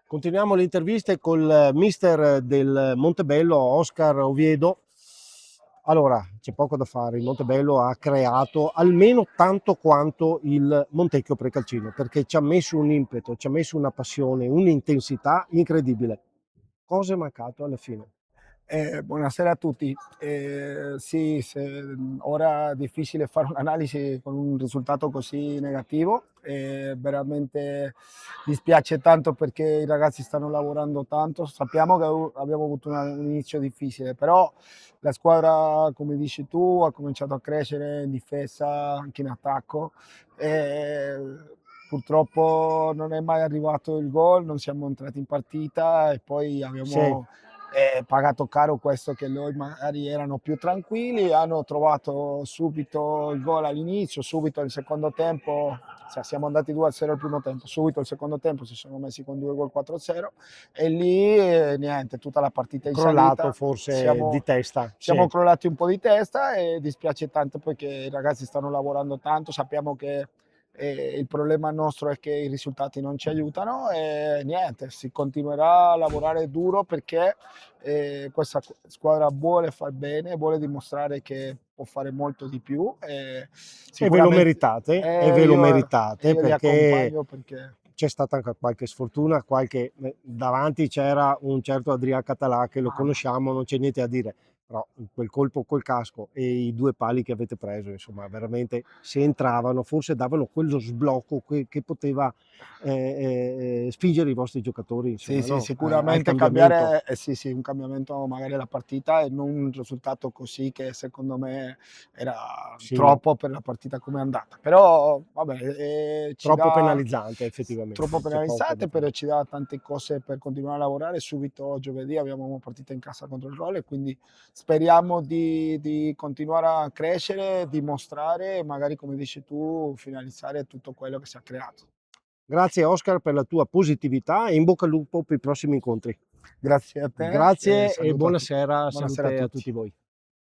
Continuiamo le interviste col mister del Montebello, Oscar Oviedo. Allora, c'è poco da fare, il Montebello ha creato almeno tanto quanto il Montecchio Precalcino, perché ci ha messo un impeto, ci ha messo una passione, un'intensità incredibile. Cosa è mancato alla fine? Buonasera a tutti. Sì, ora è difficile fare un'analisi con un risultato così negativo. Veramente dispiace tanto perché i ragazzi stanno lavorando tanto. Sappiamo che abbiamo avuto un inizio difficile, però la squadra, come dici tu, ha cominciato a crescere in difesa, anche in attacco. E purtroppo non è mai arrivato il gol, non siamo entrati in partita e poi Sì, abbiamo pagato caro questo, che loro magari erano più tranquilli, hanno trovato subito il gol all'inizio, subito il secondo tempo, cioè siamo andati 2-0 il primo tempo, subito il secondo tempo si sono messi con 2 gol 4-0 e lì niente, tutta la partita in crollato salita, forse di siamo, testa. Sì. siamo crollati un po' di testa e dispiace tanto perché i ragazzi stanno lavorando tanto, sappiamo che il problema nostro è che i risultati non ci aiutano e niente, si continuerà a lavorare duro perché questa squadra vuole far bene, vuole dimostrare che può fare molto di più e E ve lo sicuramente meritate, e ve lo meritate io li perché accompagno perché c'è stata anche qualche sfortuna, davanti c'era un certo Adrià Català che lo mamma. conosciamo, non c'è niente da dire, però quel colpo col casco e i due pali che avete preso, insomma, veramente se entravano, forse davano quello sblocco che poteva spingere i vostri giocatori, Sì, insomma, sì, no? Al sicuramente cambiamento. cambiare, sì, sì, un cambiamento magari alla partita e non un risultato così che secondo me era Sì, troppo per la partita come è andata. Però vabbè, ci troppo dà penalizzante troppo effettivamente, c'è poco da penalizzante, però fare. ci dà tante cose per continuare a lavorare. Subito giovedì abbiamo una partita in casa contro il Rolle, quindi speriamo di continuare a crescere, dimostrare e magari, come dici tu, finalizzare tutto quello che si è creato. Grazie Oscar per la tua positività e in bocca al lupo per i prossimi incontri. Grazie a te e Grazie e saluto a tutti. buonasera, Buonasera a salute a tutti. tutti voi.